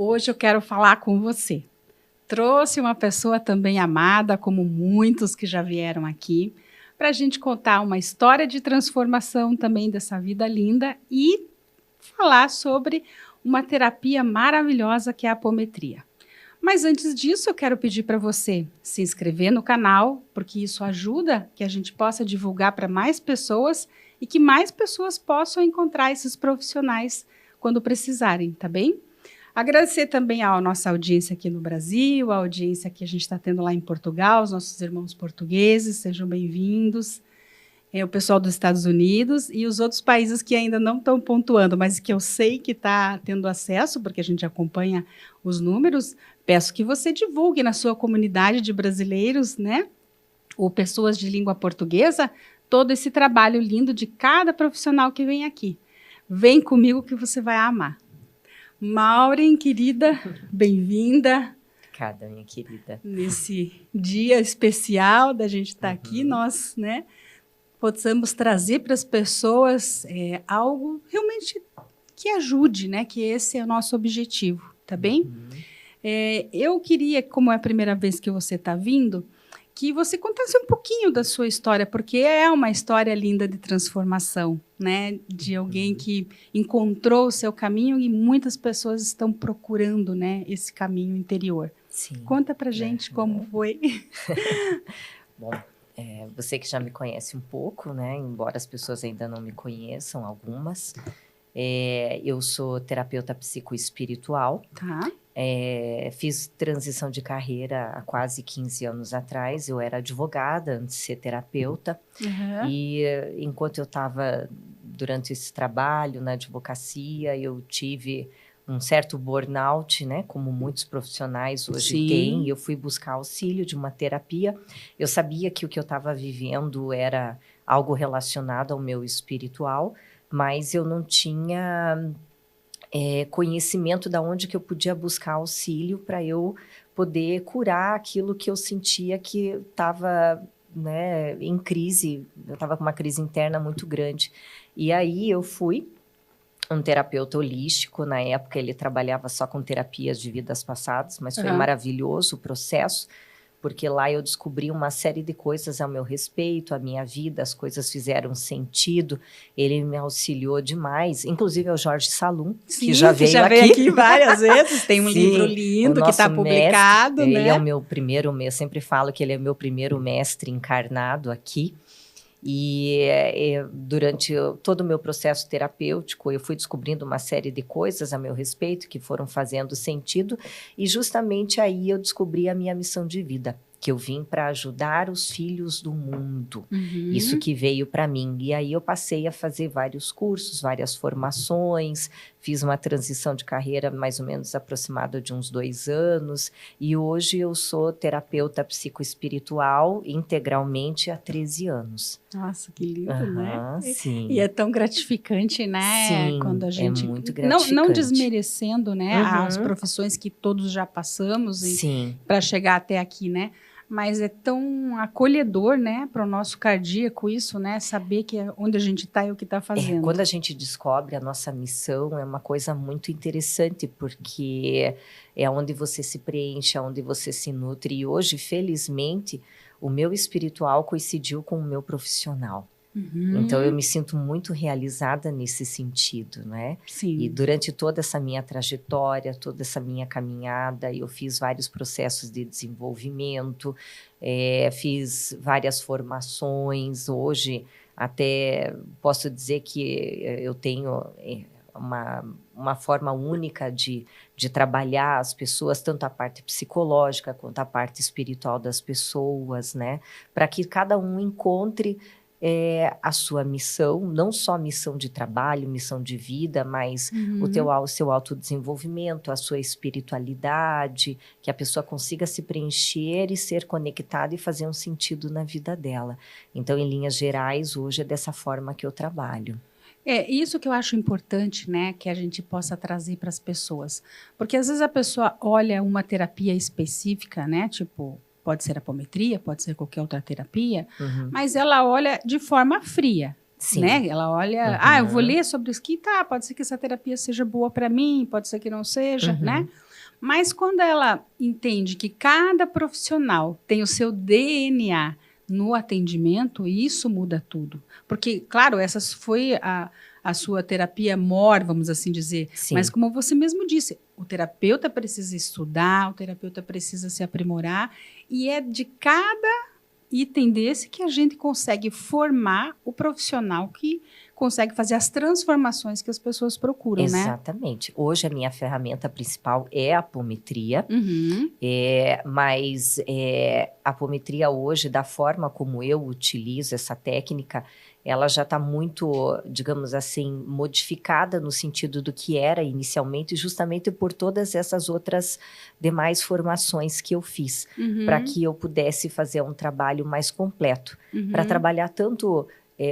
Hoje eu quero falar com você. Trouxe uma pessoa também amada, como muitos que já vieram aqui, para a gente contar uma história de transformação também dessa vida linda e falar sobre uma terapia maravilhosa que é a apometria. Mas antes disso, eu quero pedir para você se inscrever no canal, porque isso ajuda que a gente possa divulgar para mais pessoas e que mais pessoas possam encontrar esses profissionais quando precisarem, tá bem? Agradecer também à nossa audiência aqui no Brasil, a audiência que a gente está tendo lá em Portugal, os nossos irmãos portugueses, sejam bem-vindos. O pessoal dos Estados Unidos e os outros países que ainda não estão pontuando, mas que eu sei que está tendo acesso, porque a gente acompanha os números. Peço que você divulgue na sua comunidade de brasileiros, né, ou pessoas de língua portuguesa, todo esse trabalho lindo de cada profissional que vem aqui. Vem comigo que você vai amar. Maureen, querida, bem-vinda. Obrigada, minha querida. Nesse dia especial da gente estar aqui, nós, né, possamos trazer para as pessoas algo realmente que ajude, né, que esse é o nosso objetivo, tá bem? Eu queria, como é a primeira vez que você está vindo, que você contasse um pouquinho da sua história, porque é uma história linda de transformação, né? De alguém que encontrou o seu caminho e muitas pessoas estão procurando, né, esse caminho interior. Sim. Conta pra gente como foi. Bom, você que já me conhece um pouco, né? Embora as pessoas ainda não me conheçam, algumas. Eu sou terapeuta psicoespiritual. Tá. Fiz transição de carreira há quase 15 anos atrás. Eu era advogada antes de ser terapeuta. E enquanto eu estava durante esse trabalho na advocacia, eu tive um certo burnout, né? Como muitos profissionais hoje têm. Eu fui buscar auxílio de uma terapia. Eu sabia que o que eu estava vivendo era algo relacionado ao meu espiritual, mas eu não tinha conhecimento de onde que eu podia buscar auxílio para eu poder curar aquilo que eu sentia que estava, né, em crise. Eu estava com uma crise interna muito grande. E aí eu fui um terapeuta holístico. Na época ele trabalhava só com terapias de vidas passadas, mas foi maravilhoso o processo, porque lá eu descobri uma série de coisas ao meu respeito, a minha vida, as coisas fizeram sentido, ele me auxiliou demais, inclusive é o Jorge Salum, que já veio aqui várias vezes, tem um livro lindo que está publicado, mestre, né? Ele é o meu primeiro, eu sempre falo que ele é meu primeiro mestre encarnado aqui. E durante todo o meu processo terapêutico, eu fui descobrindo uma série de coisas a meu respeito que foram fazendo sentido, e justamente aí eu descobri a minha missão de vida, que eu vim para ajudar os filhos do mundo. Isso que veio para mim. E aí eu passei a fazer vários cursos, várias formações, fiz uma transição de carreira mais ou menos aproximada de uns 2 anos, e hoje eu sou terapeuta psicoespiritual integralmente há 13 anos. Nossa, que lindo, né? Sim. E é tão gratificante, né? Sim, quando a gente... é muito gratificante. Não desmerecendo, né, as profissões que todos já passamos para chegar até aqui, né? Mas é tão acolhedor, né, para o nosso cardíaco isso, né? Saber que onde a gente está e o que está fazendo. Quando a gente descobre a nossa missão, é uma coisa muito interessante, porque é onde você se preenche, é onde você se nutre. E hoje, felizmente, o meu espiritual coincidiu com o meu profissional. Então, eu me sinto muito realizada nesse sentido, né? Sim. E durante toda essa minha trajetória, toda essa minha caminhada, eu fiz vários processos de desenvolvimento, fiz várias formações. Hoje, até posso dizer que eu tenho uma forma única de trabalhar as pessoas, tanto a parte psicológica quanto a parte espiritual das pessoas, né? Para que cada um encontre a sua missão, não só missão de trabalho, missão de vida, mas o seu autodesenvolvimento, a sua espiritualidade, que a pessoa consiga se preencher e ser conectada e fazer um sentido na vida dela. Então, em linhas gerais, hoje é dessa forma que eu trabalho. Isso que eu acho importante, né, que a gente possa trazer para as pessoas. Porque às vezes a pessoa olha uma terapia específica, né, tipo... Pode ser apometria, pode ser qualquer outra terapia, mas ela olha de forma fria, né? Ela olha, eu vou ler sobre isso aqui, tá, pode ser que essa terapia seja boa para mim, pode ser que não seja, né? Mas quando ela entende que cada profissional tem o seu DNA no atendimento, isso muda tudo. Porque, claro, essa foi a sua terapia mor, vamos assim dizer. Sim. Mas como você mesmo disse, o terapeuta precisa estudar, o terapeuta precisa se aprimorar, e é de cada item desse que a gente consegue formar o profissional que consegue fazer as transformações que as pessoas procuram, né? Exatamente. Hoje a minha ferramenta principal é a apometria, mas a apometria hoje, da forma como eu utilizo essa técnica, ela já está muito, digamos assim, modificada no sentido do que era inicialmente, justamente por todas essas outras demais formações que eu fiz, para que eu pudesse fazer um trabalho mais completo, para trabalhar tanto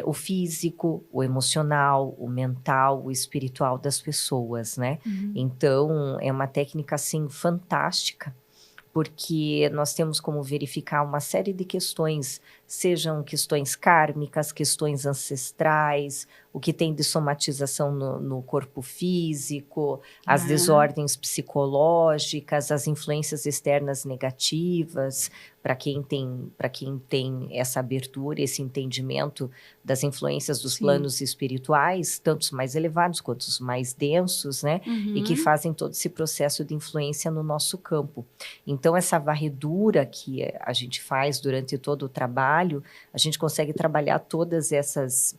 o físico, o emocional, o mental, o espiritual das pessoas, né? Então, é uma técnica, assim, fantástica, porque nós temos como verificar uma série de questões, sejam questões kármicas, questões ancestrais, o que tem de somatização no corpo físico, as desordens psicológicas, as influências externas negativas, para quem tem essa abertura, esse entendimento das influências dos planos espirituais, tanto os mais elevados quanto os mais densos, né? E que fazem todo esse processo de influência no nosso campo. Então, essa varredura que a gente faz durante todo o trabalho, a gente consegue trabalhar todas essas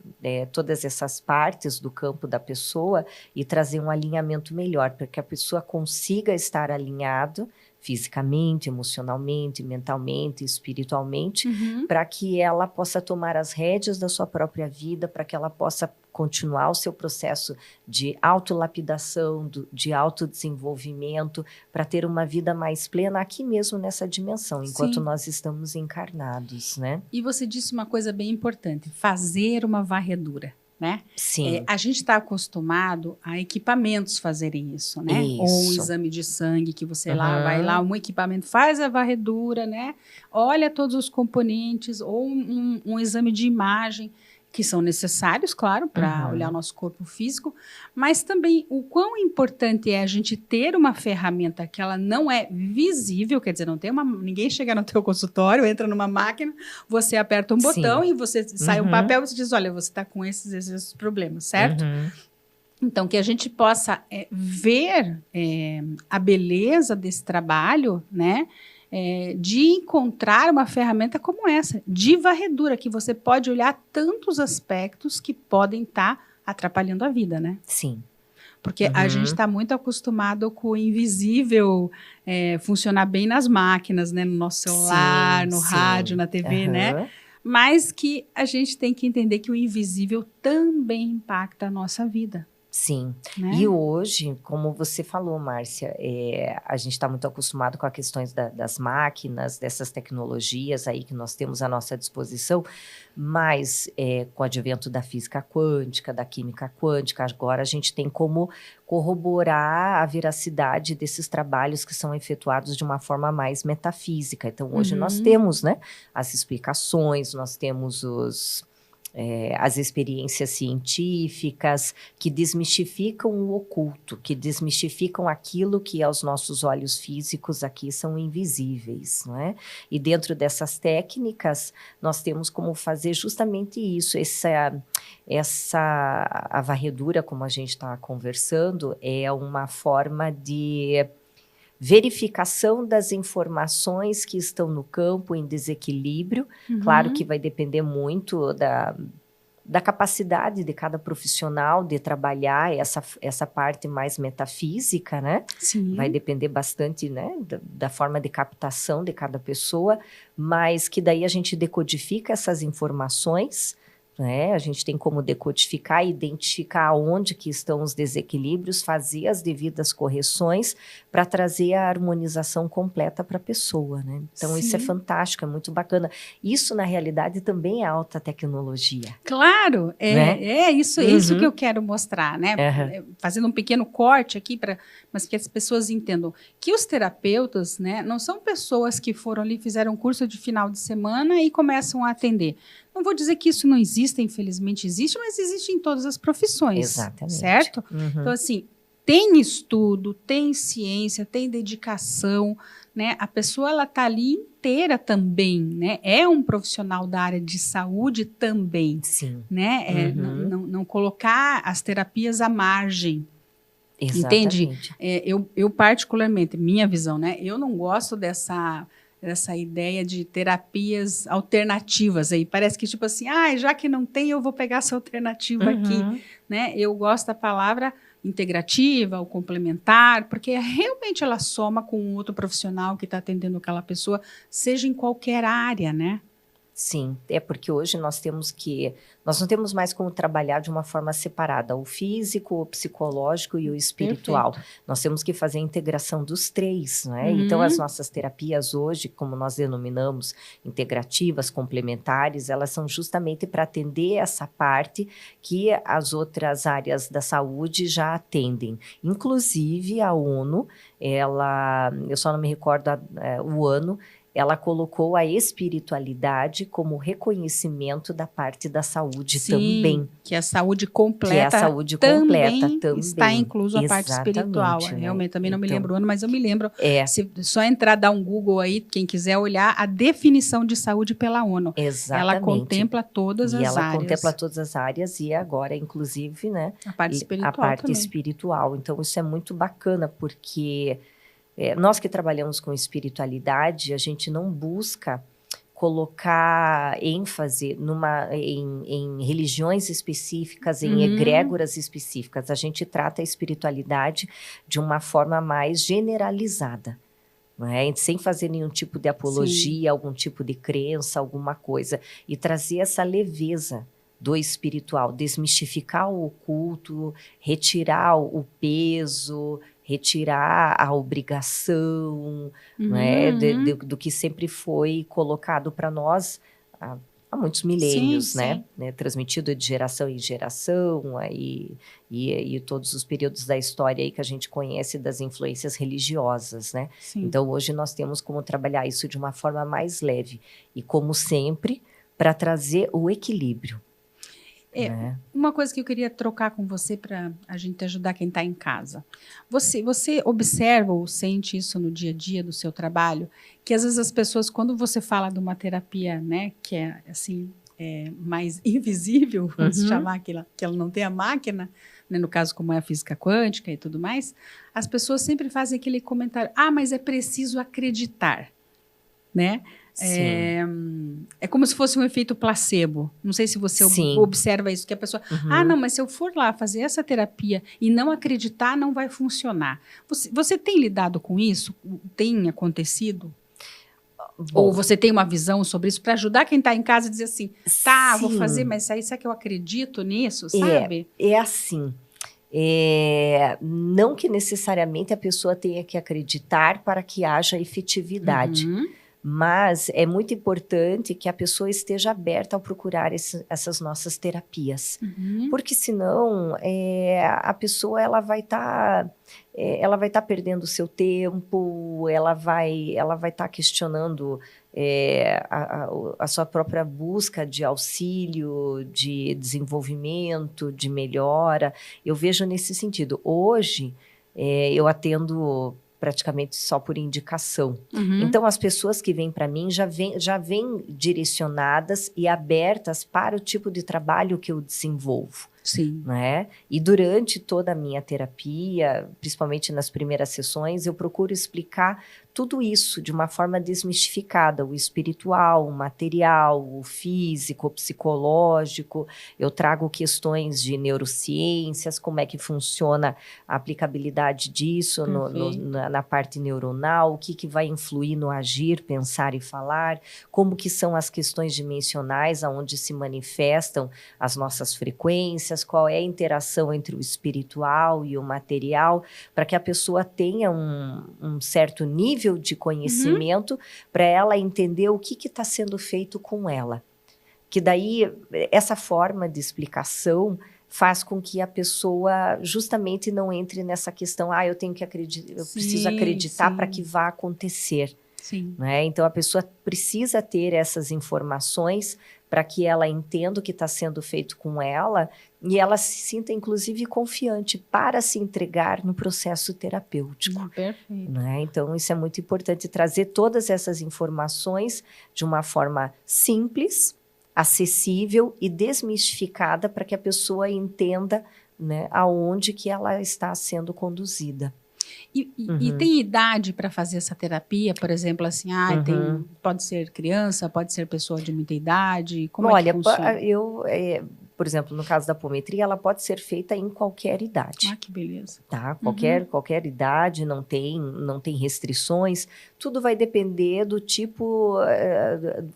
partes do campo da pessoa e trazer um alinhamento melhor, para que a pessoa consiga estar alinhado fisicamente, emocionalmente, mentalmente, espiritualmente, para que ela possa tomar as rédeas da sua própria vida, para que ela possa continuar o seu processo de autolapidação, de autodesenvolvimento, para ter uma vida mais plena aqui mesmo nessa dimensão, enquanto nós estamos encarnados, né? E você disse uma coisa bem importante, fazer uma varredura, né? Sim. A gente está acostumado a equipamentos fazerem isso, né? Isso. Ou um exame de sangue que você vai lá, um equipamento faz a varredura, né? Olha todos os componentes, ou um exame de imagem, que são necessários, claro, para olhar o nosso corpo físico, mas também o quão importante é a gente ter uma ferramenta que ela não é visível, quer dizer, ninguém chega no teu consultório, entra numa máquina, você aperta um botão e você sai um papel e você diz, olha, você está com esses problemas, certo? Então, que a gente possa ver a beleza desse trabalho, né? De encontrar uma ferramenta como essa, de varredura, que você pode olhar tantos aspectos que podem estar atrapalhando a vida, né? Sim. Porque a gente está muito acostumado com o invisível funcionar bem nas máquinas, né? No nosso celular, no rádio, na TV, né? Mas que a gente tem que entender que o invisível também impacta a nossa vida. Sim, né? E hoje, como você falou, Márcia, a gente está muito acostumado com as questões das máquinas, dessas tecnologias aí que nós temos à nossa disposição, mas com o advento da física quântica, da química quântica, agora a gente tem como corroborar a veracidade desses trabalhos que são efetuados de uma forma mais metafísica. Então, hoje nós temos, né, as explicações, nós temos as experiências científicas que desmistificam o oculto, que desmistificam aquilo que aos nossos olhos físicos aqui são invisíveis, não é? E dentro dessas técnicas, nós temos como fazer justamente isso, a varredura, como a gente está conversando, é uma forma de verificação das informações que estão no campo em desequilíbrio. Claro que vai depender muito da capacidade de cada profissional de trabalhar essa parte mais metafísica, né? Sim. Vai depender bastante, né, da forma de captação de cada pessoa, mas que daí a gente decodifica essas informações, né? A gente tem como decodificar e identificar onde que estão os desequilíbrios, fazer as devidas correções para trazer a harmonização completa para a pessoa, né? Então, isso é fantástico, é muito bacana. Isso, na realidade, também é alta tecnologia. Claro, né? Isso que eu quero mostrar, né? Fazendo um pequeno corte aqui, mas que as pessoas entendam que os terapeutas, né, não são pessoas que foram ali, fizeram um curso de final de semana e começam a atender. Não vou dizer que isso não existe, infelizmente existe, mas existe em todas as profissões. Exatamente. Certo? Então, assim, tem estudo, tem ciência, tem dedicação, né? A pessoa ela está ali inteira também, né? É um profissional da área de saúde também, Sim. né? Não colocar as terapias à margem. Exatamente. Entende? Eu particularmente, minha visão, né? Eu não gosto dessa ideia de terapias alternativas aí. Parece que tipo assim, já que não tem, eu vou pegar essa alternativa aqui, né? Eu gosto da palavra integrativa ou complementar, porque realmente ela soma com outro profissional que está atendendo aquela pessoa, seja em qualquer área, né? Sim, é porque hoje nós não temos mais como trabalhar de uma forma separada, o físico, o psicológico e o espiritual. Perfeito. Nós temos que fazer a integração dos três, né? Então, as nossas terapias hoje, como nós denominamos, integrativas, complementares, elas são justamente para atender essa parte que as outras áreas da saúde já atendem. Inclusive, a ONU, eu só não me recordo o ano, ela colocou a espiritualidade como reconhecimento da parte da saúde. Sim, também. Que a saúde completa, que é a saúde completa também. Está incluso a parte espiritual. Né? Realmente, também não me Então, lembro o ano, mas eu me lembro. É. Se só entrar, dar um Google aí, quem quiser olhar a definição de saúde pela ONU. Exatamente. Ela contempla todas as áreas. E ela contempla todas as áreas e agora, inclusive, né, a parte espiritual a parte também. espiritual. Então, isso é muito bacana, porque nós que trabalhamos com espiritualidade, a gente não busca colocar ênfase em religiões específicas, em egrégoras específicas. A gente trata a espiritualidade de uma forma mais generalizada, não é? Sem fazer nenhum tipo de apologia, Sim. algum tipo de crença, alguma coisa. E trazer essa leveza do espiritual, desmistificar o oculto, retirar o peso, retirar a obrigação, né, do que sempre foi colocado para nós há muitos milênios, sim. né, transmitido de geração em geração, e todos os períodos da história aí que a gente conhece das influências religiosas, né? Sim. Então, hoje nós temos como trabalhar isso de uma forma mais leve e, como sempre, para trazer o equilíbrio. Né? Uma coisa que eu queria trocar com você para a gente ajudar quem está em casa. Você observa ou sente isso no dia a dia do seu trabalho? Que às vezes as pessoas, quando você fala de uma terapia, né, que é assim, mais invisível, vamos chamar que ela não tem a máquina, né, no caso como é a física quântica e tudo mais, as pessoas sempre fazem aquele comentário, mas é preciso acreditar, né? É como se fosse um efeito placebo. Não sei se você observa isso, que a pessoa... não, mas se eu for lá fazer essa terapia e não acreditar, não vai funcionar. Você tem lidado com isso? Tem acontecido? Bom, ou você tem uma visão sobre isso para ajudar quem está em casa a dizer assim, vou fazer, mas aí será que eu acredito nisso, sabe? É assim... não que necessariamente a pessoa tenha que acreditar para que haja efetividade. Mas é muito importante que a pessoa esteja aberta ao procurar essas nossas terapias. Porque senão a pessoa ela vai estar perdendo o seu tempo, ela vai estar questionando a sua própria busca de auxílio, de desenvolvimento, de melhora. Eu vejo nesse sentido. Hoje, eu atendo praticamente só por indicação. Então, as pessoas que vêm para mim já vêm direcionadas e abertas para o tipo de trabalho que eu desenvolvo. Sim. Né? E durante toda a minha terapia, principalmente nas primeiras sessões, eu procuro explicar tudo isso de uma forma desmistificada, o espiritual, o material, o físico, o psicológico. Eu trago questões de neurociências, como é que funciona a aplicabilidade disso na parte neuronal, o que vai influir no agir, pensar e falar, como que são as questões dimensionais, aonde se manifestam as nossas frequências, qual é a interação entre o espiritual e o material, para que a pessoa tenha um certo nível de conhecimento para ela entender o que está sendo feito com ela. Que daí, essa forma de explicação faz com que a pessoa justamente não entre nessa questão, eu tenho que acreditar, eu preciso acreditar para que vá acontecer. Sim. Né? Então, a pessoa precisa ter essas informações para que ela entenda o que está sendo feito com ela e ela se sinta, inclusive, confiante para se entregar no processo terapêutico. Perfeito. Né? Então, isso é muito importante, trazer todas essas informações de uma forma simples, acessível e desmistificada para que a pessoa entenda, né, aonde que ela está sendo conduzida. E tem idade para fazer essa terapia? Por exemplo, assim, pode ser criança, pode ser pessoa de muita idade? Como é que funciona? Por exemplo, no caso da apometria, ela pode ser feita em qualquer idade. Ah, que beleza. Tá? Qualquer idade, não tem restrições. Tudo vai depender do tipo,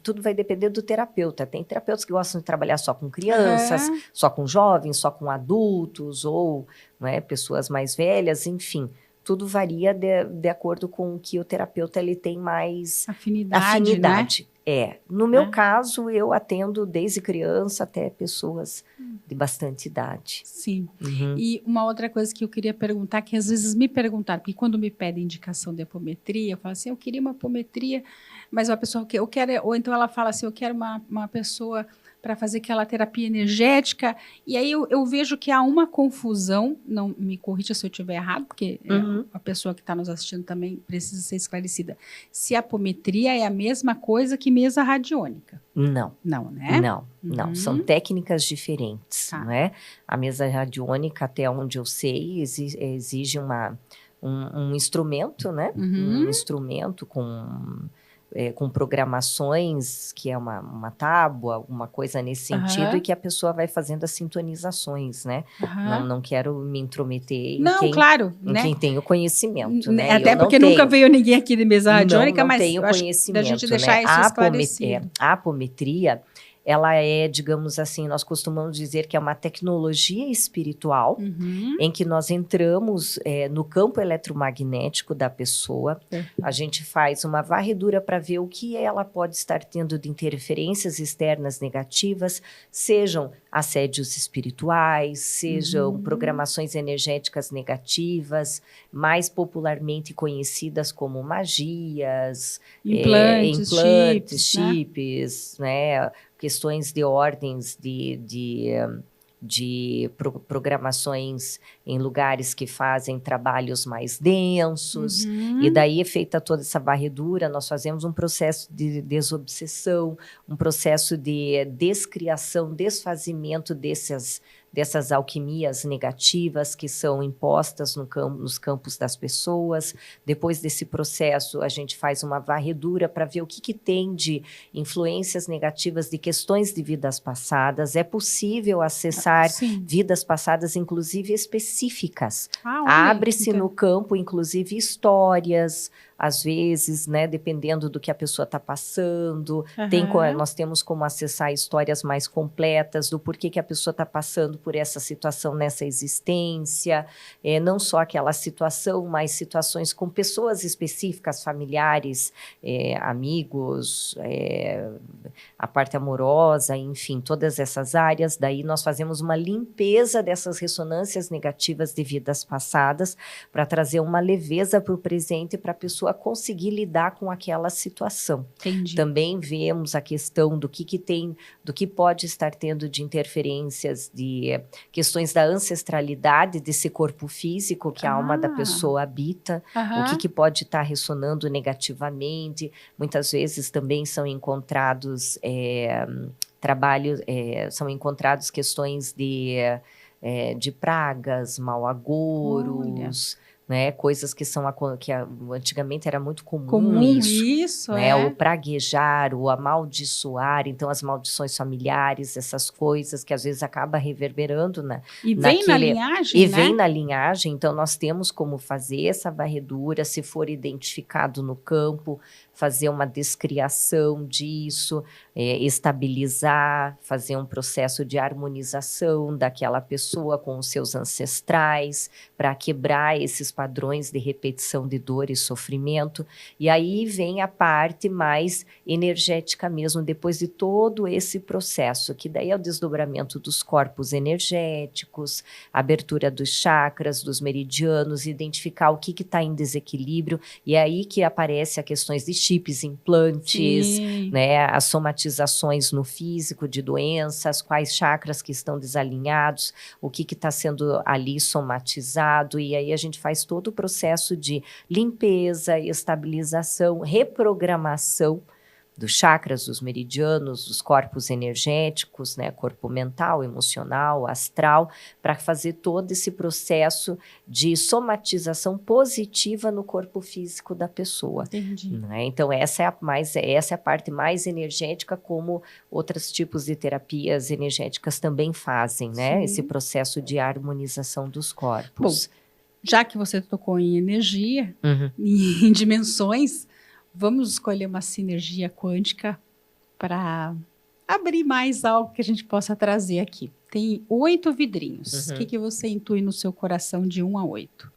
tudo vai depender do terapeuta. Tem terapeutas que gostam de trabalhar só com crianças, só com jovens, só com adultos, ou, né, pessoas mais velhas, enfim. Tudo varia de acordo com o que o terapeuta ele tem mais afinidade. Né? No meu caso, eu atendo desde criança até pessoas de bastante idade. Sim. E uma outra coisa que eu queria perguntar, que às vezes me perguntaram, porque quando me pedem indicação de apometria, eu falo assim, eu queria uma apometria, mas a pessoa eu quero, ou então ela fala assim, eu quero uma pessoa para fazer aquela terapia energética, e aí eu vejo que há uma confusão, não me corrija se eu estiver errado, porque a pessoa que está nos assistindo também precisa ser esclarecida. Se a apometria é a mesma coisa que mesa radiônica. Não. Não, né? Não. São técnicas diferentes, né? A mesa radiônica, até onde eu sei, exige um instrumento, né? Um instrumento com programações, que é uma tábua, alguma coisa nesse sentido, e que a pessoa vai fazendo as sintonizações, né? Não quero me intrometer em quem tem o conhecimento, né? Até porque nunca veio ninguém aqui de mesa radiônica, não mas tenho conhecimento, da gente deixar isso esclarecido. A apometria, ela é, digamos assim, nós costumamos dizer que é uma tecnologia espiritual em que nós entramos no campo eletromagnético da pessoa, a gente faz uma varredura para ver o que ela pode estar tendo de interferências externas negativas, sejam assédios espirituais, sejam programações energéticas negativas, mais popularmente conhecidas como magias, implantes, chips, né? Questões de ordens de programações em lugares que fazem trabalhos mais densos, e daí é feita toda essa varredura, nós fazemos um processo de desobsessão, um processo de descriação, desfazimento dessas alquimias negativas que são impostas nos campos das pessoas. Depois desse processo, a gente faz uma varredura para ver o que tem de influências negativas de questões de vidas passadas. É possível acessar vidas passadas, inclusive específicas. Abre-se no campo, inclusive, histórias, às vezes, né, dependendo do que a pessoa está passando. Nós temos como acessar histórias mais completas do porquê que a pessoa está passando por essa situação nessa existência. Não só aquela situação, mas situações com pessoas específicas, familiares, amigos, a parte amorosa, enfim, todas essas áreas. Daí nós fazemos uma limpeza dessas ressonâncias negativas de vidas passadas para trazer uma leveza para o presente, para a pessoa conseguir lidar com aquela situação. Entendi. Também vemos a questão do que pode estar tendo de interferências, de questões da ancestralidade desse corpo físico que a alma da pessoa habita, o que pode estar ressonando negativamente. Muitas vezes também são encontrados são encontrados questões de pragas, mau agouros, né, coisas que antigamente era muito comum isso, né, o praguejar, o amaldiçoar, então as maldições familiares, essas coisas que às vezes acaba reverberando vem na linhagem, e vem na linhagem. Então nós temos como fazer essa varredura, se for identificado no campo, fazer uma descriação disso, estabilizar, fazer um processo de harmonização daquela pessoa com os seus ancestrais, para quebrar esses padrões de repetição de dor e sofrimento. E aí vem a parte mais energética mesmo, depois de todo esse processo, que daí é o desdobramento dos corpos energéticos, a abertura dos chakras, dos meridianos, identificar o que está em desequilíbrio, e é aí que aparece as questões de chips, implantes, né, as somatizações no físico de doenças, quais chakras que estão desalinhados, o que está sendo ali somatizado, e aí a gente faz todo o processo de limpeza, estabilização, reprogramação dos chakras, dos meridianos, dos corpos energéticos, né, corpo mental, emocional, astral, para fazer todo esse processo de somatização positiva no corpo físico da pessoa. Entendi. Né? Então essa é a parte mais energética, como outros tipos de terapias energéticas também fazem, né? Esse processo de harmonização dos corpos. Bom, já que você tocou em energia, em dimensões, vamos escolher uma sinergia quântica para abrir mais algo que a gente possa trazer aqui. Tem 8 vidrinhos. O que você intui no seu coração de 1 a 8?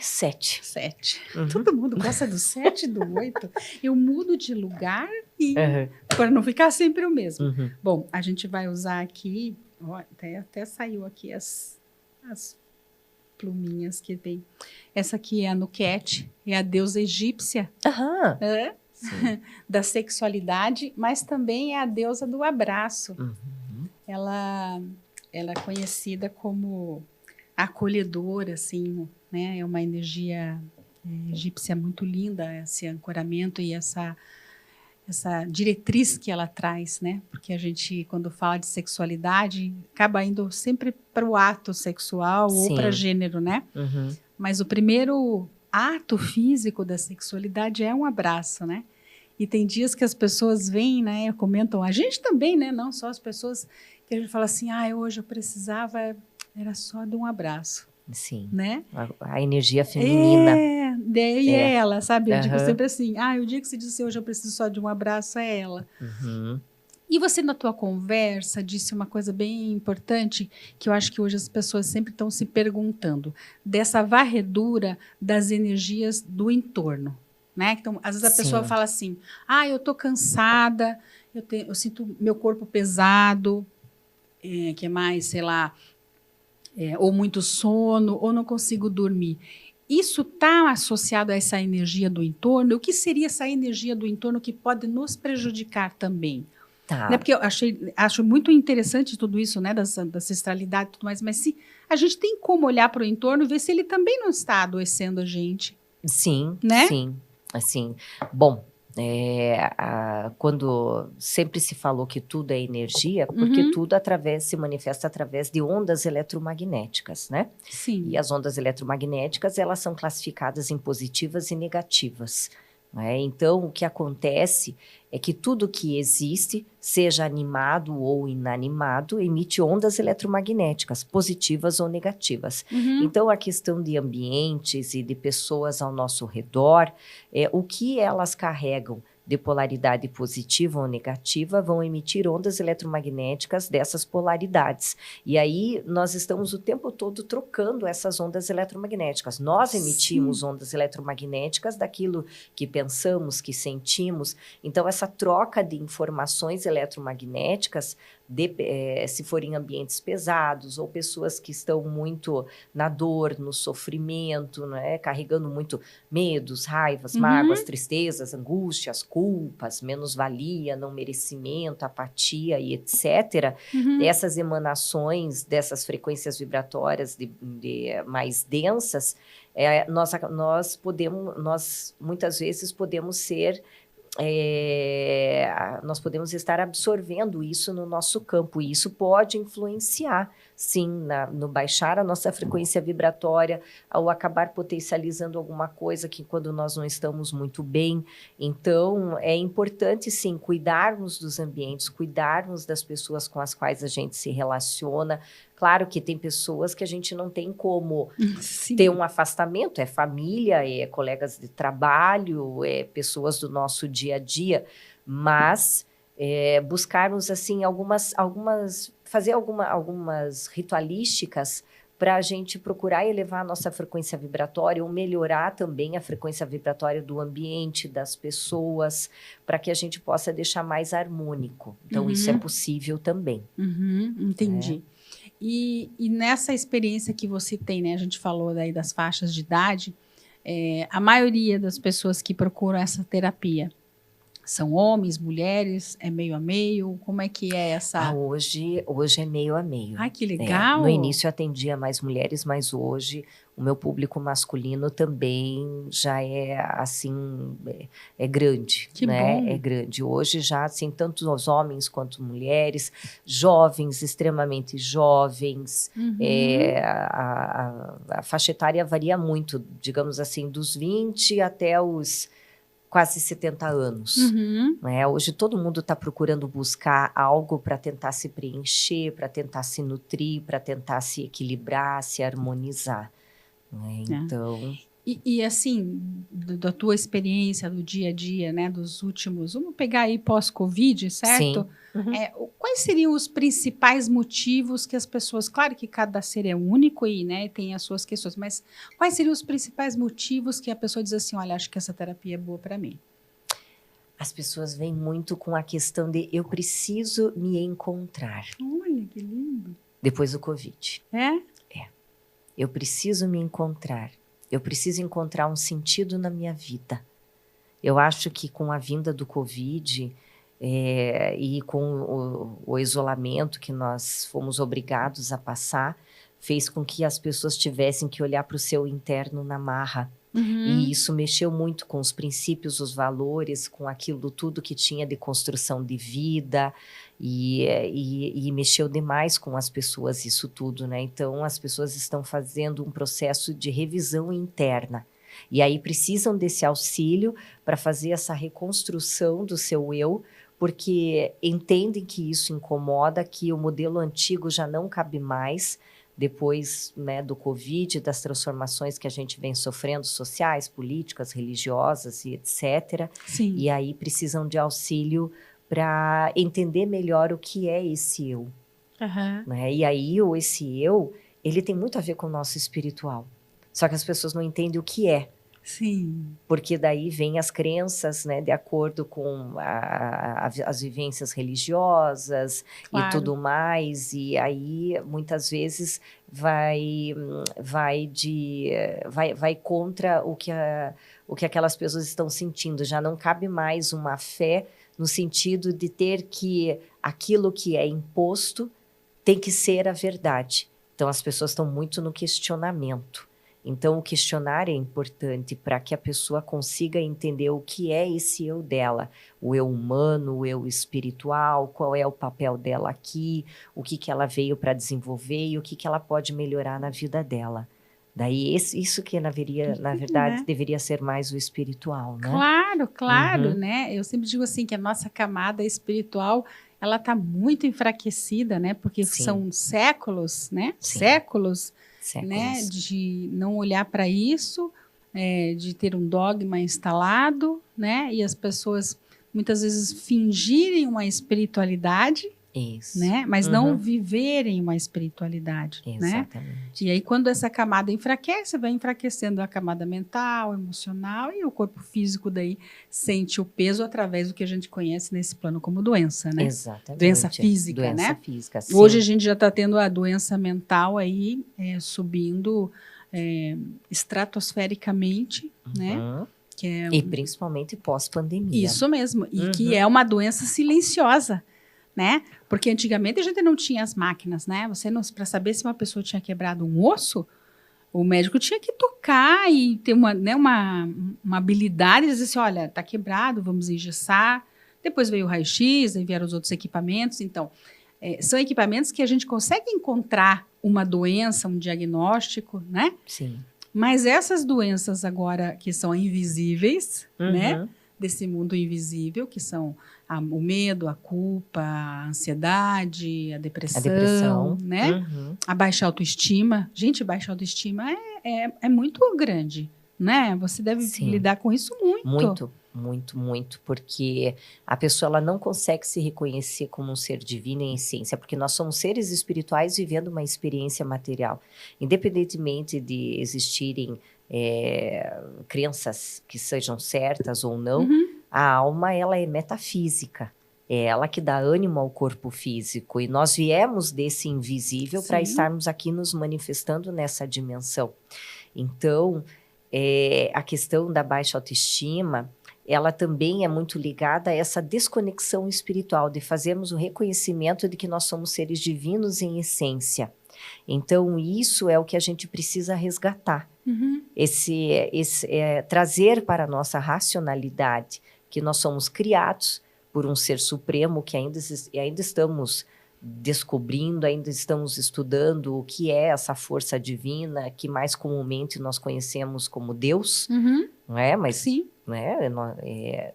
7. 7. Todo mundo gosta do 7 e do 8. Eu mudo de lugar e para não ficar sempre o mesmo. Bom, a gente vai usar aqui, ó, até saiu aqui as pluminhas que tem. Essa aqui é a Nuket, é a deusa egípcia da sexualidade, mas também é a deusa do abraço. Ela é conhecida como acolhedora, assim, né? É uma energia egípcia muito linda, esse ancoramento e essa diretriz que ela traz, né? Porque a gente, quando fala de sexualidade, acaba indo sempre para o ato sexual ou para gênero, né? Mas o primeiro ato físico da sexualidade é um abraço, né? E tem dias que as pessoas vêm, né? Comentam, a gente também, né? Não só as pessoas, que a gente fala assim, hoje eu precisava, era só de um abraço. Sim, né? A energia feminina. Daí é ela, sabe? Eu digo sempre assim, o dia que você disse hoje eu preciso só de um abraço, é ela. E você, na tua conversa, disse uma coisa bem importante, que eu acho que hoje as pessoas sempre estão se perguntando, dessa varredura das energias do entorno, né? Então, às vezes a pessoa fala assim, eu estou cansada, eu sinto meu corpo pesado, que mais, sei lá, ou muito sono, ou não consigo dormir. Isso está associado a essa energia do entorno? O que seria essa energia do entorno que pode nos prejudicar também? Tá. Né? Porque eu acho muito interessante tudo isso, né, da ancestralidade e tudo mais, mas se a gente tem como olhar para o entorno e ver se ele também não está adoecendo a gente. Sim, né? sim. Assim, bom, quando sempre se falou que tudo é energia, porque tudo se manifesta através de ondas eletromagnéticas, né? Sim. E as ondas eletromagnéticas, elas são classificadas em positivas e negativas. Né? Então, o que acontece é que tudo que existe, seja animado ou inanimado, emite ondas eletromagnéticas, positivas ou negativas. Então, a questão de ambientes e de pessoas ao nosso redor, o que elas carregam de polaridade positiva ou negativa vão emitir ondas eletromagnéticas dessas polaridades. E aí nós estamos o tempo todo trocando essas ondas eletromagnéticas. Nós emitimos ondas eletromagnéticas daquilo que pensamos, que sentimos. Então essa troca de informações eletromagnéticas, se forem ambientes pesados ou pessoas que estão muito na dor, no sofrimento, né, carregando muito medos, raivas, mágoas, tristezas, angústias, culpas, menos-valia, não merecimento, apatia e etc. Essas emanações dessas frequências vibratórias mais densas, nós muitas vezes podemos ser nós podemos estar absorvendo isso no nosso campo, e isso pode influenciar, sim, no baixar a nossa frequência vibratória, ao acabar potencializando alguma coisa que quando nós não estamos muito bem. Então, é importante, sim, cuidarmos dos ambientes, cuidarmos das pessoas com as quais a gente se relaciona. Claro que tem pessoas que a gente não tem como ter um afastamento, é família, é colegas de trabalho, é pessoas do nosso dia a dia, mas buscarmos assim algumas fazer algumas ritualísticas para a gente procurar elevar a nossa frequência vibratória ou melhorar também a frequência vibratória do ambiente, das pessoas, para que a gente possa deixar mais harmônico. Então, isso é possível também. Entendi. E nessa experiência que você tem, né? A gente falou daí das faixas de idade, a maioria das pessoas que procuram essa terapia são homens, mulheres, é meio a meio? Como é que é essa? Hoje é meio a meio. Ai, que legal! No início eu atendia mais mulheres, mas hoje o meu público masculino também já é assim, é grande. Que né? bom! É grande. Hoje já, assim, tanto os homens quanto mulheres, jovens, extremamente jovens. A faixa etária varia muito, digamos assim, dos 20 até os quase 70 anos. Né? Hoje todo mundo está procurando buscar algo para tentar se preencher, para tentar se nutrir, para tentar se equilibrar, se harmonizar. Né? Então... E assim, da tua experiência do dia a dia, né, dos últimos... Vamos pegar aí pós-Covid, certo? Sim. Quais seriam os principais motivos que as pessoas... Claro que cada ser é único e, né, tem as suas questões, mas quais seriam os principais motivos que a pessoa diz assim, olha, acho que essa terapia é boa para mim? As pessoas vêm muito com a questão de eu preciso me encontrar. Olha, que lindo. Depois do Covid. É? Eu preciso me encontrar. Eu preciso encontrar um sentido na minha vida. Eu acho que com a vinda do Covid e com o isolamento que nós fomos obrigados a passar, fez com que as pessoas tivessem que olhar para o seu interno na marra. E isso mexeu muito com os princípios, os valores, com aquilo tudo que tinha de construção de vida e mexeu demais com as pessoas isso tudo, né? Então, as pessoas estão fazendo um processo de revisão interna. E aí precisam desse auxílio para fazer essa reconstrução do seu eu, porque entendem que isso incomoda, que o modelo antigo já não cabe mais, depois, né, do Covid, das transformações que a gente vem sofrendo, sociais, políticas, religiosas e etc. Sim. E aí precisam de auxílio para entender melhor o que é esse eu. Né? E aí esse eu, ele tem muito a ver com o nosso espiritual. Só que as pessoas não entendem o que é. Sim. Porque daí vem as crenças, né, de acordo com as vivências religiosas, claro, e tudo mais, e aí muitas vezes vai contra o que aquelas pessoas estão sentindo. Já não cabe mais uma fé no sentido de ter que aquilo que é imposto tem que ser a verdade. Então as pessoas estão muito no questionamento. Então, o questionar é importante para que a pessoa consiga entender o que é esse eu dela. O eu humano, o eu espiritual, qual é o papel dela aqui, o que ela veio para desenvolver e o que ela pode melhorar na vida dela. Daí, isso que, na verdade, deveria ser mais o espiritual, né? Claro, claro, né? Eu sempre digo assim, que a nossa camada espiritual, ela está muito enfraquecida, né? Porque são séculos, né? Séculos, né, de não olhar para isso, de ter um dogma instalado, né, e as pessoas muitas vezes fingirem uma espiritualidade, né, mas não viverem uma espiritualidade. Exatamente. Né? E aí quando essa camada enfraquece, vai enfraquecendo a camada mental, emocional, e o corpo físico daí sente o peso através do que a gente conhece nesse plano como doença, né? Exatamente. Doença física, doença né? Física, sim. Hoje a gente já está tendo a doença mental aí subindo estratosfericamente, né? Que é e principalmente pós-pandemia. Isso mesmo, e que é uma doença silenciosa, né? Porque antigamente a gente não tinha as máquinas, né? Para saber se uma pessoa tinha quebrado um osso, o médico tinha que tocar e ter uma habilidade de dizer assim, olha, tá quebrado, vamos engessar. Depois veio o raio-x, aí vieram os outros equipamentos. Então, são equipamentos que a gente consegue encontrar uma doença, um diagnóstico, né? Sim. Mas essas doenças agora que são invisíveis, né? Desse mundo invisível, que são o medo, a culpa, a ansiedade, a depressão, né? A baixa autoestima. Gente, baixa autoestima é muito grande, né? Você deve lidar com isso muito. muito, muito, porque a pessoa ela não consegue se reconhecer como um ser divino em essência, porque nós somos seres espirituais vivendo uma experiência material. Independentemente de existirem crenças que sejam certas ou não, a alma ela é metafísica. É ela que dá ânimo ao corpo físico. E nós viemos desse invisível para estarmos aqui nos manifestando nessa dimensão. Então, a questão da baixa autoestima, ela também é muito ligada a essa desconexão espiritual, de fazermos o reconhecimento de que nós somos seres divinos em essência. Então, isso é o que a gente precisa resgatar. Trazer para a nossa racionalidade que nós somos criados por um ser supremo que ainda estamos descobrindo, ainda estamos estudando o que é essa força divina, que mais comumente nós conhecemos como Deus, não é? Mas sim. Né,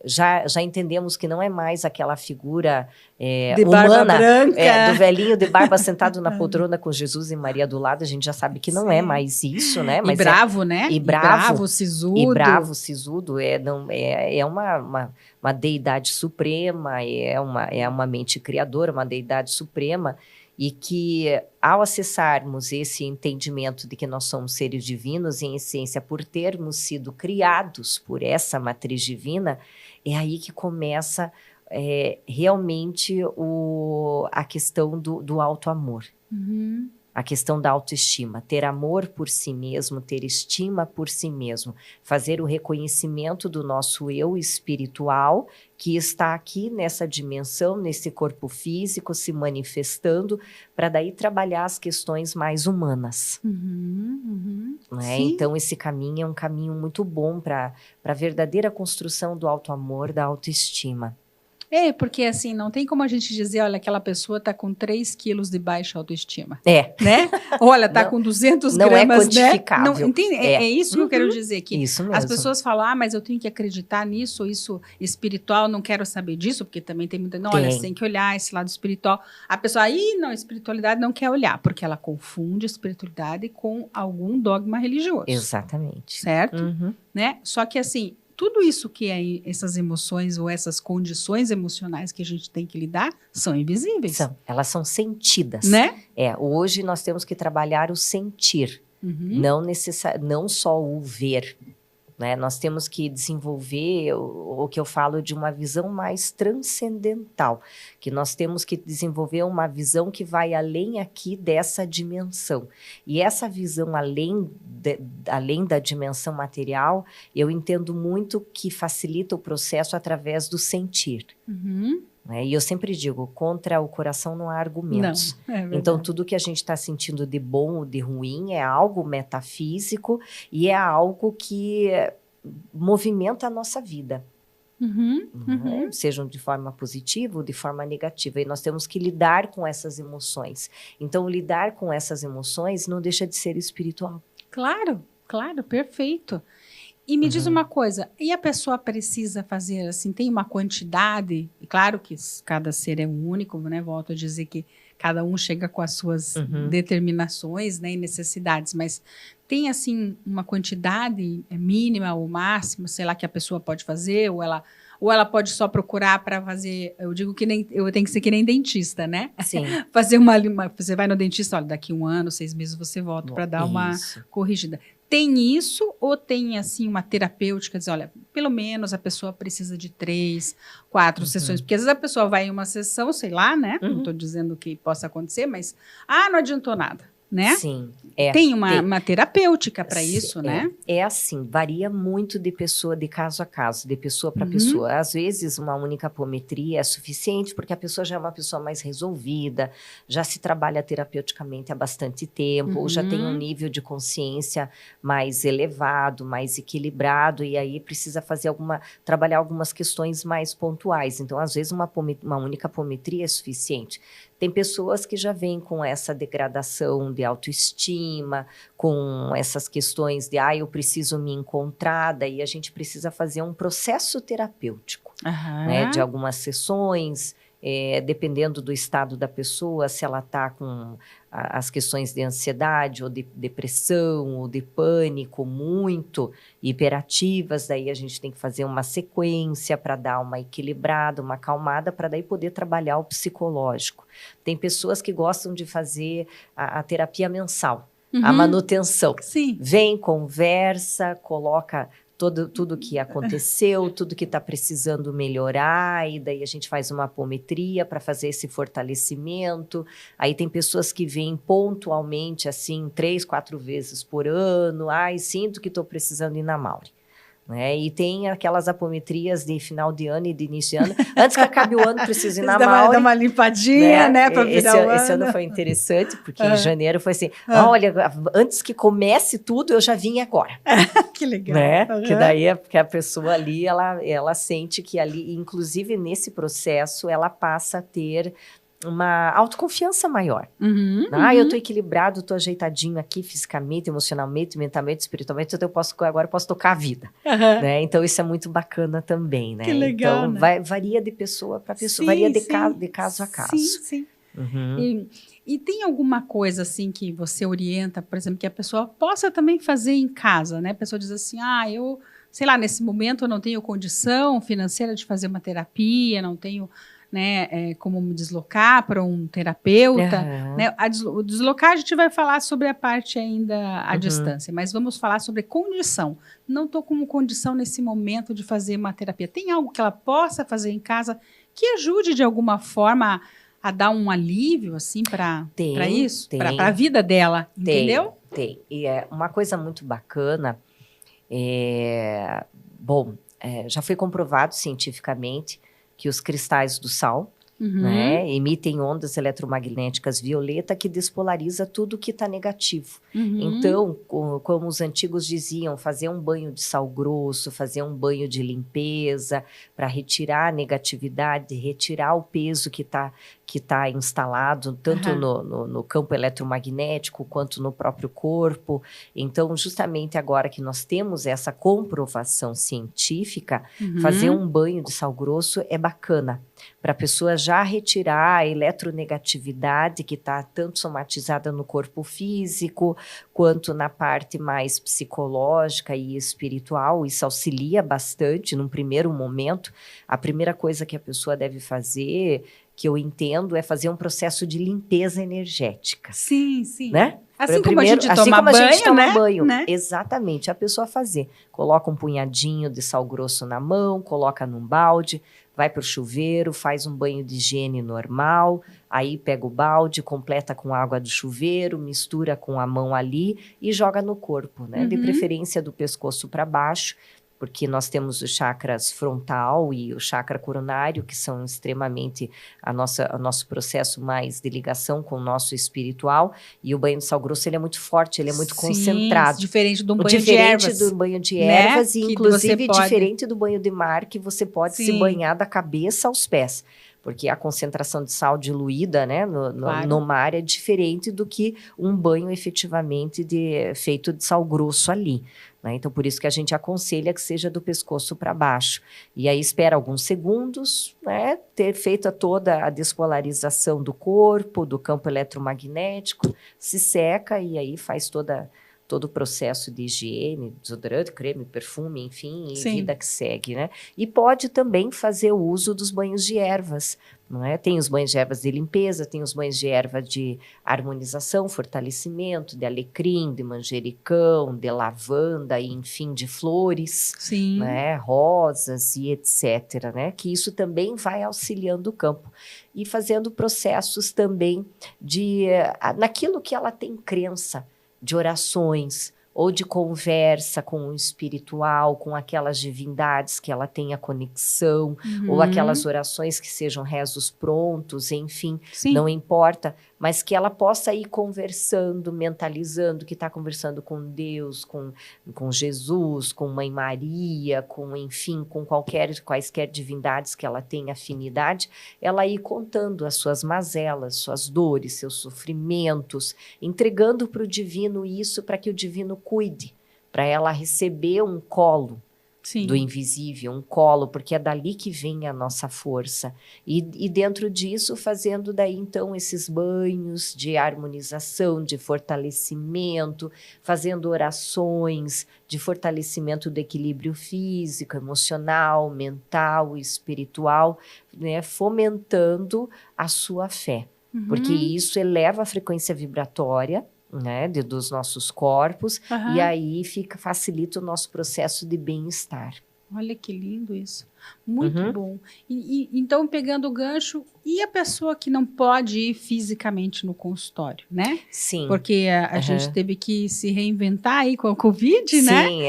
já entendemos que não é mais aquela figura de humana, barba branca. Do velhinho de barba sentado na poltrona com Jesus e Maria do lado. A gente já sabe que não é mais isso, né? Mas e bravo, né? E bravo, sisudo. E bravo, sisudo. É uma deidade suprema, é uma mente criadora, uma deidade suprema. E que, ao acessarmos esse entendimento de que nós somos seres divinos em essência, por termos sido criados por essa matriz divina, é aí que começa realmente a questão do auto-amor. A questão da autoestima, ter amor por si mesmo, ter estima por si mesmo, fazer o reconhecimento do nosso eu espiritual, que está aqui nessa dimensão, nesse corpo físico, se manifestando, para daí trabalhar as questões mais humanas. Né? Então, esse caminho é um caminho muito bom para a verdadeira construção do auto-amor, da autoestima. Porque assim, não tem como a gente dizer, olha, aquela pessoa está com 3 quilos de baixa autoestima. Né? Olha, está com 200 não gramas, é quantificável. Né? Não, entende? É isso que eu quero dizer, que isso mesmo. As pessoas falam, mas eu tenho que acreditar nisso, isso espiritual, não quero saber disso, porque também tem muita... Não, olha, você tem que olhar esse lado espiritual. A pessoa, espiritualidade não quer olhar, porque ela confunde a espiritualidade com algum dogma religioso. Exatamente. Certo? Né? Só que assim... Tudo isso que essas emoções ou essas condições emocionais que a gente tem que lidar são invisíveis. Elas são sentidas. Né? Hoje nós temos que trabalhar o sentir, não só o ver. Né? Nós temos que desenvolver o que eu falo de uma visão mais transcendental, que nós temos que desenvolver uma visão que vai além aqui dessa dimensão. E essa visão além da dimensão material, eu entendo muito que facilita o processo através do sentir. Né? E eu sempre digo, contra o coração não há argumentos. Então, tudo que a gente está sentindo de bom ou de ruim é algo metafísico e é algo que movimenta a nossa vida. Sejam de forma positiva ou de forma negativa. E nós temos que lidar com essas emoções. Então, lidar com essas emoções não deixa de ser espiritual. Claro, perfeito. E me diz uma coisa, e a pessoa precisa fazer assim, tem uma quantidade, claro que cada ser é único, né? Volto a dizer que cada um chega com as suas determinações, né, e necessidades, mas tem assim uma quantidade mínima ou máxima, sei lá, que a pessoa pode fazer, ou ela pode só procurar para fazer, eu digo que eu tenho que ser que nem dentista, né? Sim. Fazer você vai no dentista, olha, daqui 1 ano, 6 meses você volta para dar uma corrigida. Tem isso ou tem, assim, uma terapêutica, dizer, olha, pelo menos a pessoa precisa de 3, 4 sessões, porque às vezes a pessoa vai em uma sessão, sei lá, né? Não estou dizendo que possa acontecer, mas, não adiantou nada. Né? Sim. Tem uma terapêutica para isso, né? É assim, varia muito de pessoa, de caso a caso, de pessoa para pessoa. Às vezes, uma única apometria é suficiente, porque a pessoa já é uma pessoa mais resolvida, já se trabalha terapeuticamente há bastante tempo, ou já tem um nível de consciência mais elevado, mais equilibrado, e aí precisa trabalhar algumas questões mais pontuais. Então, às vezes, uma única apometria é suficiente. Tem pessoas que já vêm com essa degradação de autoestima, com essas questões de, eu preciso me encontrar, daí a gente precisa fazer um processo terapêutico, né, de algumas sessões, dependendo do estado da pessoa, se ela está com as questões de ansiedade ou de depressão ou de pânico muito hiperativas, daí a gente tem que fazer uma sequência para dar uma equilibrada, uma acalmada, para daí poder trabalhar o psicológico. Tem pessoas que gostam de fazer a terapia mensal, a manutenção. Sim. Vem, conversa, coloca tudo que aconteceu, tudo que está precisando melhorar, e daí a gente faz uma apometria para fazer esse fortalecimento. Aí tem pessoas que vêm pontualmente, assim, 3, 4 vezes por ano. Ai, sinto que estou precisando ir na Mauri. Né? E tem aquelas apometrias de final de ano e de início de ano. Antes que acabe o ano, preciso ir na Mauri. Dá uma limpadinha, né? Para virar o ano. Esse ano foi interessante, porque em janeiro foi assim, olha, antes que comece tudo, eu já vim agora. Que legal. Né? Que daí é porque a pessoa ali, ela sente que ali, inclusive nesse processo, ela passa a ter uma autoconfiança maior. Eu tô equilibrado, tô ajeitadinho aqui fisicamente, emocionalmente, mentalmente, espiritualmente, então agora eu posso tocar a vida. Né? Então isso é muito bacana também, né? Que legal, então né? Varia de pessoa para pessoa, sim, varia de sim. caso a caso. Sim. E tem alguma coisa assim que você orienta, por exemplo, que a pessoa possa também fazer em casa, né? A pessoa diz assim, eu, sei lá, nesse momento eu não tenho condição financeira de fazer uma terapia, não tenho, né, como me deslocar para um terapeuta, né? O deslocar a gente vai falar sobre a parte ainda à distância, mas vamos falar sobre condição. Não estou com condição nesse momento de fazer uma terapia. Tem algo que ela possa fazer em casa que ajude de alguma forma a dar um alívio, assim, para isso? Para a vida dela, entendeu? Tem. E é uma coisa muito bacana, já foi comprovado cientificamente que os cristais do sal, né, emitem ondas eletromagnéticas violeta que despolariza tudo que está negativo. Então, como os antigos diziam, fazer um banho de sal grosso, fazer um banho de limpeza para retirar a negatividade, retirar o peso que está instalado tanto no campo eletromagnético quanto no próprio corpo. Então, justamente agora que nós temos essa comprovação científica, fazer um banho de sal grosso é bacana, para a pessoa já retirar a eletronegatividade que está tanto somatizada no corpo físico, quanto na parte mais psicológica e espiritual. Isso auxilia bastante num primeiro momento. A primeira coisa que a pessoa deve fazer, que eu entendo, é fazer um processo de limpeza energética. Sim. Né? Assim como a gente toma banho, né? Exatamente, a pessoa fazer. Coloca um punhadinho de sal grosso na mão, coloca num balde, vai para o chuveiro, faz um banho de higiene normal, aí pega o balde, completa com água do chuveiro, mistura com a mão ali e joga no corpo, né? De preferência do pescoço para baixo, porque nós temos os chakras frontal e o chakra coronário, que são extremamente o nosso processo mais de ligação com o nosso espiritual, e o banho de sal grosso ele é muito forte, ele é muito concentrado. Diferente do banho de ervas. Diferente do banho de ervas, né? E inclusive diferente do banho de mar, que você pode se banhar da cabeça aos pés. Porque a concentração de sal diluída, né, no mar é diferente do que um banho efetivamente feito de sal grosso ali. Né? Então, por isso que a gente aconselha que seja do pescoço para baixo. E aí espera alguns segundos, né, ter feito toda a despolarização do corpo, do campo eletromagnético, se seca e aí faz todo o processo de higiene, desodorante, creme, perfume, enfim, e vida que segue, né? E pode também fazer o uso dos banhos de ervas, não é? Tem os banhos de ervas de limpeza, tem os banhos de erva de harmonização, fortalecimento, de alecrim, de manjericão, de lavanda, e, enfim, de flores, né? Rosas e etc., né? Que isso também vai auxiliando o campo. E fazendo processos também naquilo que ela tem crença, de orações ou de conversa com o espiritual, com aquelas divindades que ela tenha conexão, ou aquelas orações que sejam rezos prontos, enfim, não importa, mas que ela possa ir conversando, mentalizando que está conversando com Deus, com Jesus, com Mãe Maria, enfim, com quaisquer divindades que ela tenha afinidade, ela ir contando as suas mazelas, suas dores, seus sofrimentos, entregando para o divino isso, para que o divino cuide, para ela receber um colo, Sim. do invisível, um colo, porque é dali que vem a nossa força. E dentro disso, fazendo daí, então, esses banhos de harmonização, de fortalecimento, fazendo orações de fortalecimento do equilíbrio físico, emocional, mental, espiritual, né, fomentando a sua fé. Porque isso eleva a frequência vibratória, né, dos nossos corpos, e aí facilita o nosso processo de bem-estar. Olha que lindo isso. Muito bom. Então, pegando o gancho, e a pessoa que não pode ir fisicamente no consultório, né? Sim. Porque a gente teve que se reinventar aí com a Covid, né? Sim,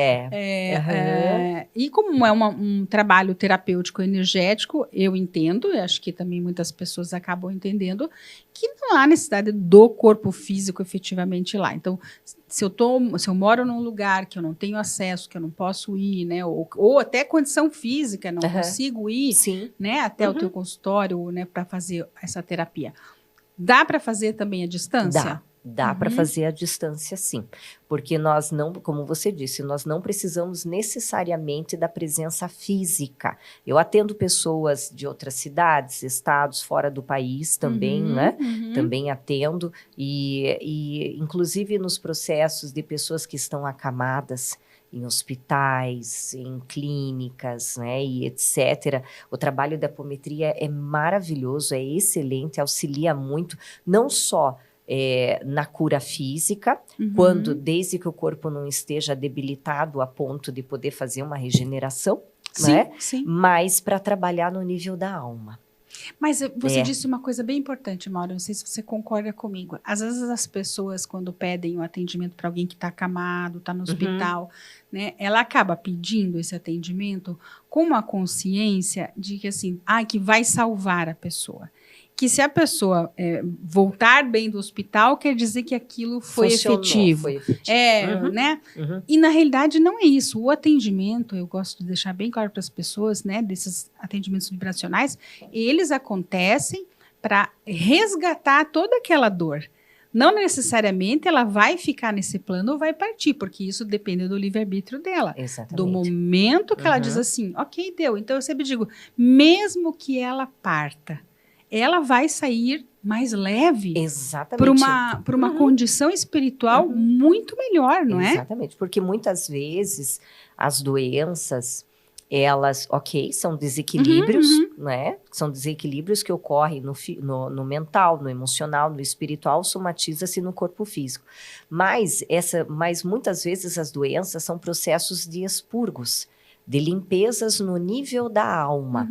E como é um trabalho terapêutico energético, eu entendo, e acho que também muitas pessoas acabam entendendo, que não há necessidade do corpo físico efetivamente lá. Então, se eu moro num lugar que eu não tenho acesso, que eu não posso ir, né? Ou até condição física, não consigo ir, né? Até o teu consultório, né? Para fazer essa terapia. Dá para fazer também à distância? Dá para fazer à distância, sim. Porque nós não, como você disse, nós não precisamos necessariamente da presença física. Eu atendo pessoas de outras cidades, estados, fora do país também, né? Também atendo. E inclusive nos processos de pessoas que estão acamadas em hospitais, em clínicas, né, e etc. O trabalho da apometria é maravilhoso, é excelente, auxilia muito, não só na cura física, desde que o corpo não esteja debilitado a ponto de poder fazer uma regeneração, né? Sim. Mas para trabalhar no nível da alma. Mas você disse uma coisa bem importante, Mauro, não sei se você concorda comigo. Às vezes as pessoas, quando pedem um atendimento para alguém que está acamado, está no hospital, né, ela acaba pedindo esse atendimento com uma consciência de que, assim, que vai salvar a pessoa. Que se a pessoa voltar bem do hospital, quer dizer que aquilo foi efetivo. Né? E na realidade não é isso. O atendimento, eu gosto de deixar bem claro para as pessoas, né, desses atendimentos vibracionais, eles acontecem para resgatar toda aquela dor. Não necessariamente ela vai ficar nesse plano ou vai partir, porque isso depende do livre-arbítrio dela. Exatamente. Do momento que ela diz assim, ok, deu. Então eu sempre digo, mesmo que ela parta, ela vai sair mais leve. Exatamente. Por uma condição espiritual muito melhor, não é? Exatamente, porque muitas vezes as doenças, elas, são desequilíbrios, né? São desequilíbrios que ocorrem no mental, no emocional, no espiritual, somatiza-se no corpo físico. Mas muitas vezes as doenças são processos de expurgos, de limpezas no nível da alma.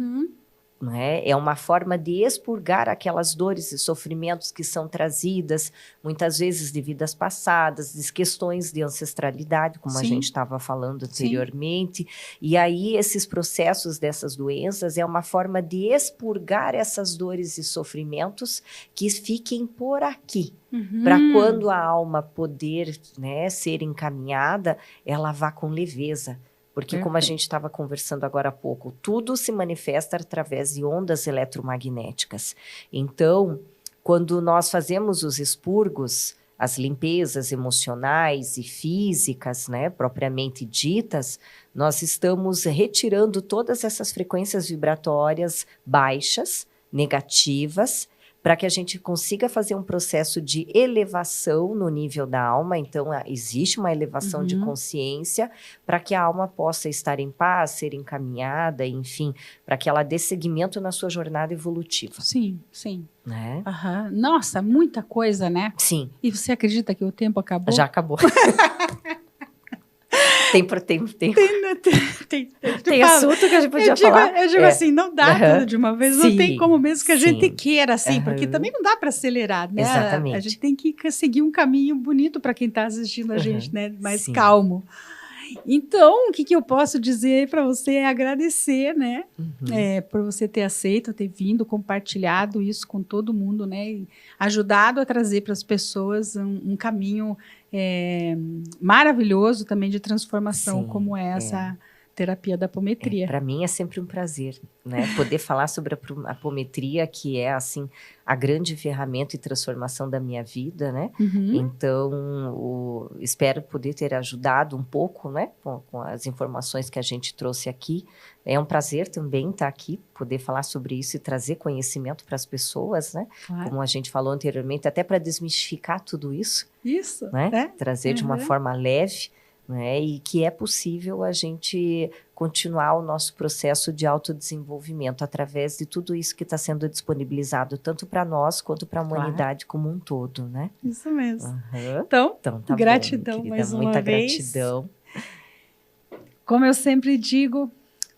Né? É uma forma de expurgar aquelas dores e sofrimentos que são trazidas, muitas vezes de vidas passadas, de questões de ancestralidade, como a gente estava falando anteriormente. E aí, esses processos dessas doenças é uma forma de expurgar essas dores e sofrimentos que fiquem por aqui. Para quando a alma poder, né, ser encaminhada, ela vá com leveza. Porque, como a gente estava conversando agora há pouco, tudo se manifesta através de ondas eletromagnéticas. Então, quando nós fazemos os expurgos, as limpezas emocionais e físicas, né, propriamente ditas, nós estamos retirando todas essas frequências vibratórias baixas, negativas, para que a gente consiga fazer um processo de elevação no nível da alma. Então, existe uma elevação de consciência para que a alma possa estar em paz, ser encaminhada, enfim, para que ela dê seguimento na sua jornada evolutiva. Sim. Né? Nossa, muita coisa, né? Sim. E você acredita que o tempo acabou? Já acabou. Tem assunto que a gente podia falar. Eu digo assim, não dá tudo de uma vez, não tem como mesmo que a gente queira, assim, porque também não dá para acelerar, né? Exatamente. A gente tem que seguir um caminho bonito para quem está assistindo a gente, né? Mais calmo. Então, o que eu posso dizer para você é agradecer, né? Por você ter aceito, ter vindo, compartilhado isso com todo mundo, né? E ajudado a trazer para as pessoas um caminho maravilhoso também de transformação, como essa terapia da apometria. Para mim é sempre um prazer, né? Poder falar sobre a apometria, que é, assim, a grande ferramenta e transformação da minha vida, né? Então, espero poder ter ajudado um pouco, né? Com as informações que a gente trouxe aqui. É um prazer também estar aqui, poder falar sobre isso e trazer conhecimento para as pessoas, né? Claro. Como a gente falou anteriormente, até para desmistificar tudo isso. Isso. Né? Trazer de uma forma leve, né? E que é possível a gente continuar o nosso processo de autodesenvolvimento através de tudo isso que está sendo disponibilizado, tanto para nós quanto para a humanidade como um todo, né? Isso mesmo. Então tá gratidão bom, mais uma muita vez. Gratidão. Como eu sempre digo,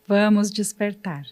vamos despertar.